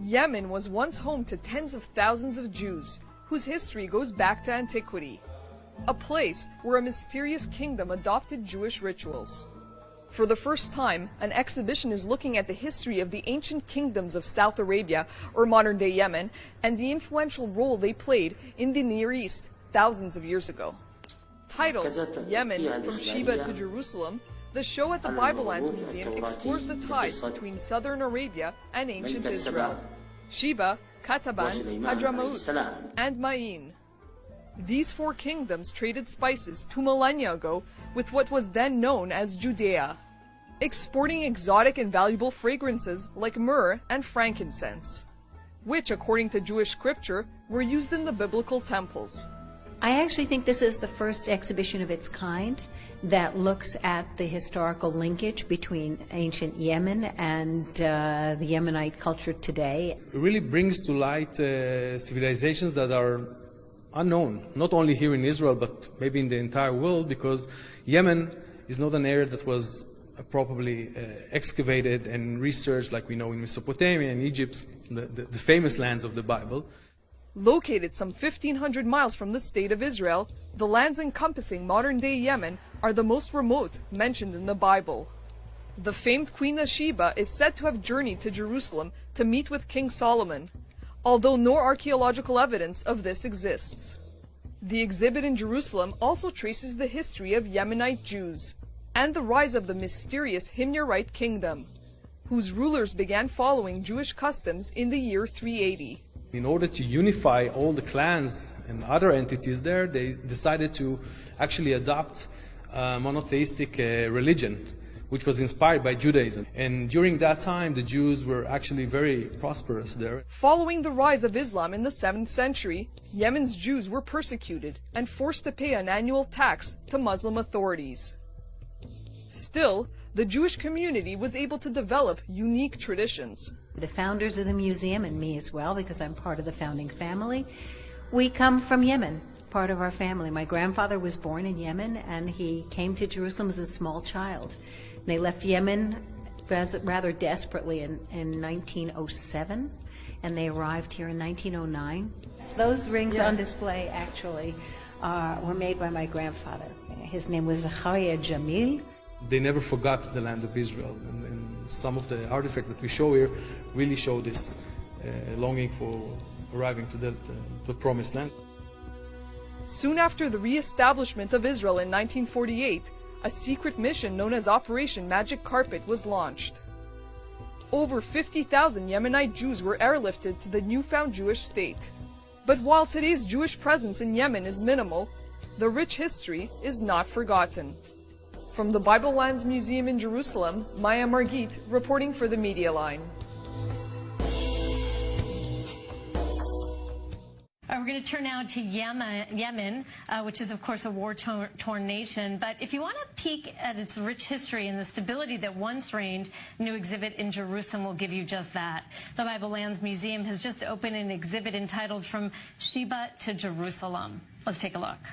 Yemen was once home to tens of thousands of Jews, whose history goes back to antiquity. A place where a mysterious kingdom adopted Jewish rituals. For the first time, an exhibition is looking at the history of the ancient kingdoms of South Arabia, or modern-day Yemen, and the influential role they played in the Near East thousands of years ago. Titled Yemen, From Sheba to Jerusalem, the show at the Bible Lands Museum explores the ties between southern Arabia and ancient Israel. Sheba, Kataban, Hadramaut, and Ma'in. These four kingdoms traded spices 2 millennia ago with what was then known as Judea, exporting exotic and valuable fragrances like myrrh and frankincense, which, according to Jewish scripture, were used in the biblical temples. I actually think this is the first exhibition of its kind that looks at the historical linkage between ancient Yemen and the Yemenite culture today. It really brings to light civilizations that are unknown, not only here in Israel, but maybe in the entire world, because Yemen is not an area that was properly excavated and researched like we know in Mesopotamia and Egypt, the famous lands of the Bible. Located some 1,500 miles from the state of Israel, the lands encompassing modern-day Yemen are the most remote mentioned in the Bible. The famed Queen of Sheba is said to have journeyed to Jerusalem to meet with King Solomon, although no archaeological evidence of this exists. The exhibit in Jerusalem also traces the history of Yemenite Jews and the rise of the mysterious Himyarite kingdom, whose rulers began following Jewish customs in the year 380. In order to unify all the clans and other entities there, they decided to actually adopt a monotheistic religion, which was inspired by Judaism. And during that time, the Jews were actually very prosperous there. Following the rise of Islam in the 7th century, Yemen's Jews were persecuted and forced to pay an annual tax to Muslim authorities. Still, the Jewish community was able to develop unique traditions. The founders of the museum, and me as well, because I'm part of the founding family, we come from Yemen, part of our family. My grandfather was born in Yemen, and he came to Jerusalem as a small child. They left Yemen rather desperately in 1907, and they arrived here in 1909. Those rings on display actually were made by my grandfather. His name was Zachariah Jamil. They never forgot the land of Israel, and some of the artifacts that we show here really show this longing for arriving to the promised land. Soon after the re-establishment of Israel in 1948, a secret mission known as Operation Magic Carpet was launched. Over 50,000 Yemenite Jews were airlifted to the newfound Jewish state. But while today's Jewish presence in Yemen is minimal, the rich history is not forgotten. From the Bible Lands Museum in Jerusalem, Maya Margit reporting for the Media Line. We're going to turn now to Yemen, which is, of course, a war-torn nation. But if you want to peek at its rich history and the stability that once reigned, a new exhibit in Jerusalem will give you just that. The Bible Lands Museum has just opened an exhibit entitled From Sheba to Jerusalem. Let's take a look.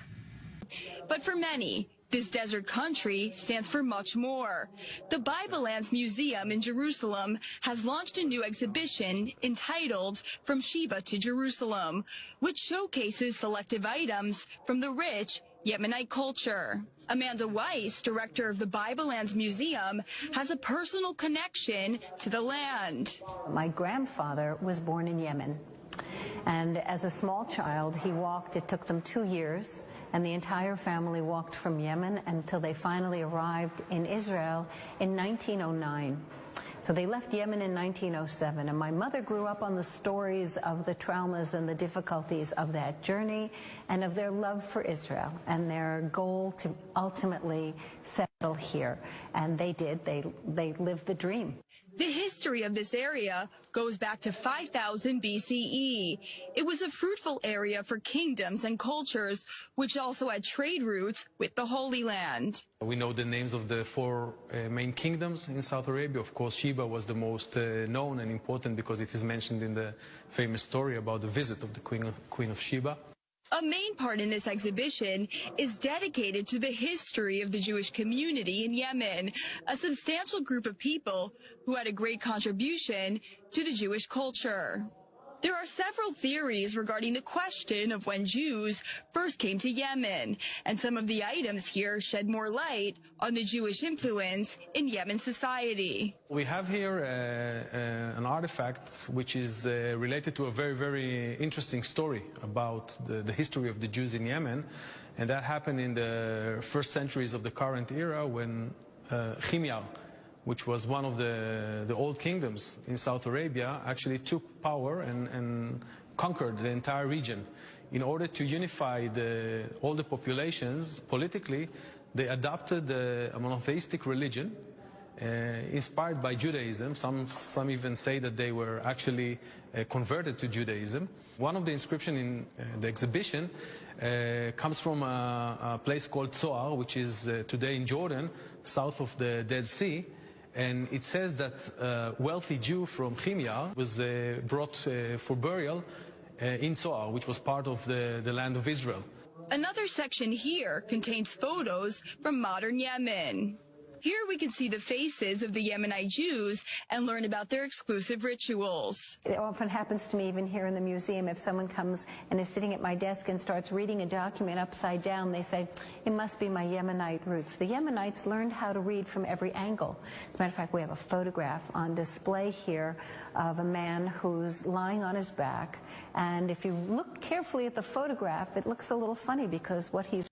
But for many, this desert country stands for much more. The Bible Lands Museum in Jerusalem has launched a new exhibition entitled From Sheba to Jerusalem, which showcases selective items from the rich Yemenite culture. Amanda Weiss, director of the Bible Lands Museum, has a personal connection to the land. My grandfather was born in Yemen, and as a small child, he walked. It took them 2 years. And the entire family walked from Yemen until they finally arrived in Israel in 1909. So they left Yemen in 1907, and my mother grew up on the stories of the traumas and the difficulties of that journey and of their love for Israel and their goal to ultimately settle here. And they did. They lived the dream. The history of this area goes back to 5000 BCE. It was a fruitful area for kingdoms and cultures, which also had trade routes with the Holy Land. We know the names of the four main kingdoms in South Arabia. Of course, Sheba was the most known and important because it is mentioned in the famous story about the visit of the Queen of Sheba. A main part in this exhibition is dedicated to the history of the Jewish community in Yemen, a substantial group of people who had a great contribution to the Jewish culture. There are several theories regarding the question of when Jews first came to Yemen, and some of the items here shed more light on the Jewish influence in Yemen society. We have here an artifact which is related to a very, very interesting story about the history of the Jews in Yemen, and that happened in the first centuries of the current era when Himyar, which was one of the old kingdoms in South Arabia, actually took power and conquered the entire region. In order to unify all the populations politically, they adopted a monotheistic religion inspired by Judaism. Some even say that they were actually converted to Judaism. One of the inscriptions in the exhibition comes from a place called Zoar, which is today in Jordan, south of the Dead Sea. And it says that a wealthy Jew from Himyar was brought for burial in Zoar, which was part of the land of Israel. Another section here contains photos from modern Yemen. Here we can see the faces of the Yemenite Jews and learn about their exclusive rituals. It often happens to me even here in the museum. If someone comes and is sitting at my desk and starts reading a document upside down, they say, it must be my Yemenite roots. The Yemenites learned how to read from every angle. As a matter of fact, we have a photograph on display here of a man who's lying on his back. And if you look carefully at the photograph, it looks a little funny because what he's